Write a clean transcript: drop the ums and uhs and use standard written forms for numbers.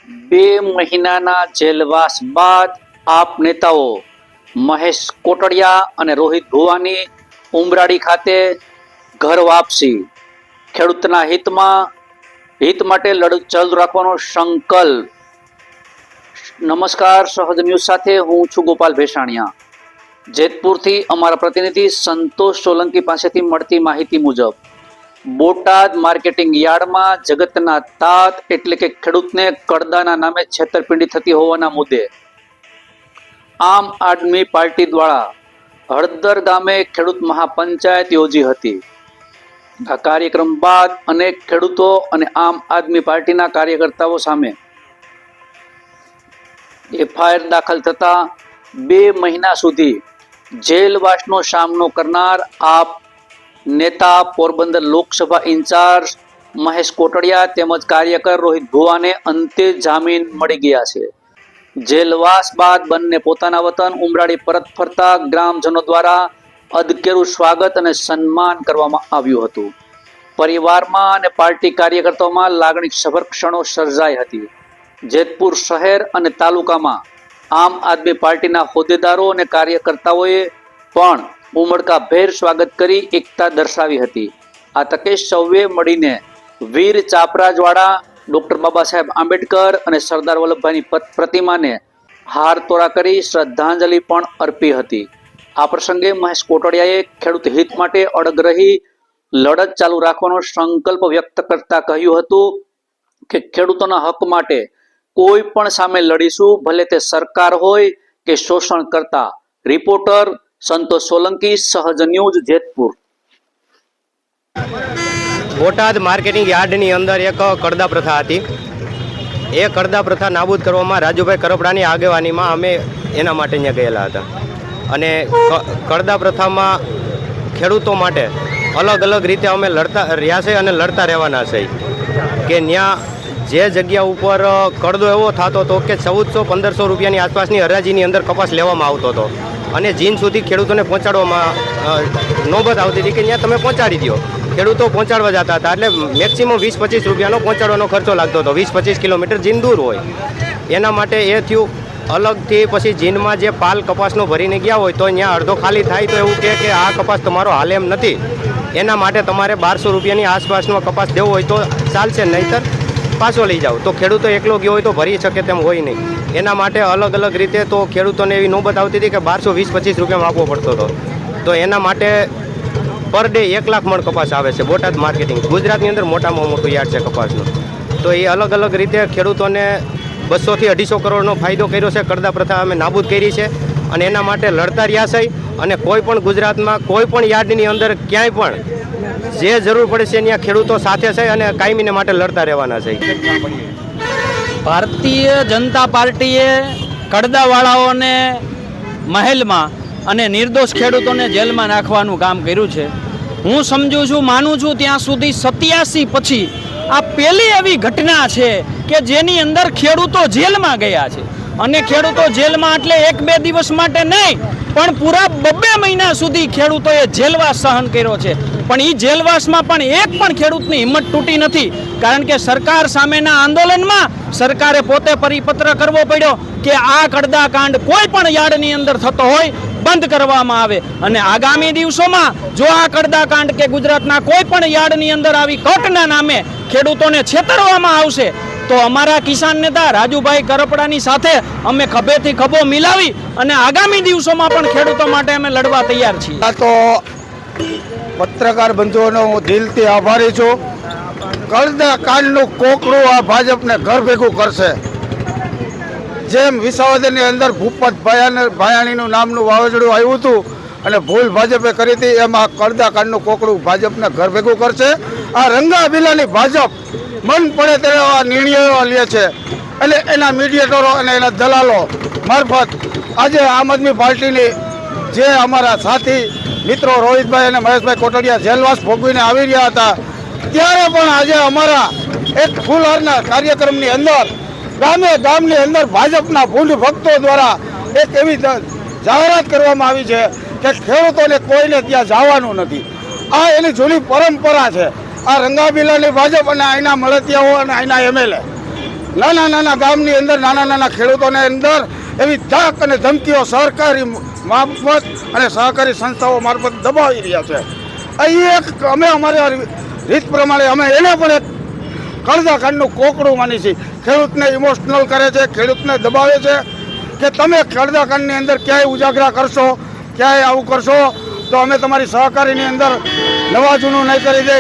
બે મહિનાના જેલવાસ બાદ આપ નેતાઓ મહેશ કોટડિયા અને રોહિત ભુવાની ઉમરાળી ખાતે ઘર વાપસી, ખેડૂતના હિત માટે લડત ચાલુ રાખવાનો સંકલ્પ। નમસ્કાર, સહજ ન્યૂઝ સાથે હું છું ગોપાલ ભેસાણિયા। જેતપુરથી અમારા પ્રતિનિધિ સંતોષ સોલંકી પાસેથી મળતી માહિતી મુજબ બોટાદ માર્કેટિંગ યાર્ડમાં જગતના તાત એટલે કે ખેડૂતને કડદાના નામે છેતરપિંડી થતી હોવાના મુદ્દે આમ આદમી પાર્ટી દ્વારા હળદર ગામે ખેડૂત મહાપંચાયત યોજી હતી। આ કાર્યક્રમ બાદ અનેક ખેડૂતો અને આમ આદમી પાર્ટીના કાર્યકર્તાઓ સામે એફઆઈઆર દાખલ થતા 2 મહિના સુધી જેલવાસનો સામનો કરનાર આપ નેતા પોરબંદર લોકસભા ઇન્ચાર્જ મહેશ કોટડિયા તેમજ કાર્યકર રોહિત ભુવાને અંતે જામીન મળી ગયા છે। જેલવાસ બાદ બંને પોતાના વતન ઉમરાળી પરત ફરતા ગ્રામજનો દ્વારા અદકેરું સ્વાગત અને સન્માન કરવામાં આવ્યું હતું। પરિવારમાં અને પાર્ટી કાર્યકર્તાઓમાં લાગણીસભર ક્ષણો સર્જાઈ હતી। જેતપુર શહેર અને તાલુકામાં આમ આદમી પાર્ટીના હોદ્દેદારો અને કાર્યકર્તાઓએ પણ ઉમળકાભેર સ્વાગત કરી એકતા દર્શાવી હતી। આ તકે સૌએ મળીને વીર ચાપરાજવાડા, ડોક્ટર બાબા સાહેબ આંબેડકર અને સરદાર વલ્લભભાઈની પ્રતિમાને હાર તોરા કરી શ્રદ્ધાંજલિ પણ અર્પી હતી। આ પ્રસંગે મહેશ કોટડિયાએ ખેડૂત હિત માટે અડગ રહી લડત ચાલુ રાખવાનો સંકલ્પ વ્યક્ત કરતા કહ્યું હતું કે ખેડૂતોના હક માટે કોઈ પણ સામે લડીશું, ભલે તે સરકાર હોય કે શોષણ કરતા। રિપોર્ટર સંતોષ સોલંકી, સહજ ન્યૂઝ, જેતપુર। બોટાદ માર્કેટિંગ યાર્ડની અંદર એક કડદા પ્રથા હતી। એ કડદા પ્રથા નાબૂદ કરવામાં રાજુભાઈ કરપડાની આગેવાનીમાં અમે એના માટે અહીંયા ગયેલા હતા અને કડદા પ્રથામાં ખેડૂતો માટે અલગ અલગ રીતે અમે લડતા રહ્યા છે અને લડતા રહેવાના છે કે ત્યાં જે જગ્યા ઉપર કડદો એવો થતો હતો કે 1400-1500 રૂપિયાની આસપાસની હરાજીની અંદર કપાસ લેવામાં આવતો હતો અને જીન સુધી ખેડૂતોને પહોંચાડવામાં નોબત આવતી હતી કે ત્યાં તમે પહોંચાડી દો। ખેડૂતો પહોંચાડવા જતા હતા એટલે મેક્સિમમ 20-25 રૂપિયાનો પહોંચાડવાનો ખર્ચો લાગતો હતો। 20-25 કિલોમીટર જીન દૂર હોય એના માટે એ થયું। અલગથી પછી જીનમાં જે પાલ કપાસનો ભરીને ગયા હોય તો અહીંયા અડધો ખાલી થાય તો એવું કે આ કપાસ તમારો હાલ એમ નથી, એના માટે તમારે 1200 રૂપિયાની આસપાસનો કપાસ દેવો હોય તો ચાલશે, નહીંતર પાછો લઈ જાઓ। તો ખેડૂતો એકલો ગયો હોય તો ભરી શકે તેમ હોય નહીં, એના માટે અલગ અલગ રીતે તો ખેડૂતોને એવી નોબત આવતી હતી કે 1220-25 રૂપિયામાં આપવો પડતો હતો। તો એના માટે પર ડે 1 લાખ મણ કપાસ આવે છે બોટાદ માર્કેટિંગ, ગુજરાતની અંદર મોટામાં મોટું યાર્ડ છે કપાસનું। તો એ અલગ અલગ રીતે ખેડૂતોને 200-250 કરોડનો ફાયદો કર્યો છે। કડદા પ્રથા અમે નાબૂદ કરી છે અને એના માટે લડતા રહ્યા છે અને કોઈ પણ ગુજરાતમાં કોઈ પણ યાર્ડની અંદર ક્યાંય પણ જે જરૂર પડે છે ત્યાં ખેડૂતો સાથે છે અને કાયમીને માટે લડતા રહેવાના છે। ભારતીય જનતા પાર્ટીએ કડદાવાળાઓને મહેલમાં અને નિર્દોષ ખેડૂતોને જેલમાં નાખવાનું કામ કર્યું છે। હું સમજુ છું, માનું છું ત્યાં સુધી 87 પછી આ પહેલી એવી ઘટના છે કે જેની અંદર ખેડૂતો જેલમાં ગયા છે અને ખેડૂતો જેલમાં એટલે 1-2 દિવસ માટે નહીં પણ પૂરા 2 મહિના સુધી ખેડૂતોએ જેલવાસ સહન કર્યો છે। પણ એ જેલવાસમાં પણ એક પણ ખેડૂતની હિંમત તૂટી નથી, કારણ કે સરકાર સામેના આંદોલનમાં સરકારે પોતે પરિપત્ર કરવો પડ્યો કે આ કડદા કાંડ કોઈ પણ યાર્ડની અંદર થતો હોય બંધ કરવામાં આવે અને આગામી દિવસોમાં જો આ કડદા કાંડ કે ગુજરાતના કોઈ પણ યાર્ડની અંદર આવી કટના નામે ખેડૂતોને છેતરવામાં આવશે તો અમારા કિસાન નેતા રાજુભાઈ કરપડાની સાથે અમે ખભેથી ખભો મિલાવી અને આગામી દિવસોમાં પણ ખેડૂતો માટે અમે લડવા તૈયાર છીએ। તો પત્રકાર બંધુઓનો હું દિલથી આભારી છું। કડદા કાંડનું કોકડું આ ભાજપને ઘર ભેગું કરશે। જેમ વિસાવદરની અંદર ભૂપત ભાયાણીનું નામનું વાવાઝોડું આવ્યું હતું અને ભૂલ ભાજપે કરી હતી, એમ આ કડદા કાંડનું કોકડું ભાજપને ઘર ભેગું કરશે। આ રંગાબીલાની ભાજપ મન પડે તેવા નિર્ણયો લે છે એટલે એના મીડિયેટરો અને એના દલાલો મારફત આજે આમ આદમી પાર્ટીની જે અમારા સાથી મિત્રો રોહિતભાઈ અને મહેશભાઈ કોટડિયા જેલવાસ ભોગવીને આવી રહ્યા હતા ત્યારે પણ આજે અમારા એક ફૂલહારના કાર્યક્રમની અંદર ગામની અંદર ભાજપના ભૂંડ ભક્તો દ્વારા એક એવી જાહેરાત કરવામાં આવી છે કે ખેડૂતોને કોઈને ત્યાં જવાનું નથી। આ એની જૂની પરંપરા છે। આ રંગાબીલાની ભાજપ અને અહીંના મળતિયાઓ અને અહીંના MLA નાના ગામની અંદર નાના ખેડૂતોને અંદર એવી ધાક અને ધમકીઓ સરકારી મારફત અને સહકારી સંસ્થાઓ મારફત દબાવી રહ્યા છે. અહીં એક અમે અમારી રીત પ્રમાણે અમે એને પણ એક કડદા કાંડનું કોકડું માની છીએ. ખેડૂતને ઇમોશનલ કરે છે, ખેડૂતને દબાવે છે કે તમે કડદા કાંડની અંદર ક્યાંય ઉજાગરા કરશો, ક્યાંય આવું કરશો તો અમે તમારી સહકારીની અંદર નવા જૂનું નહીં કરી દે.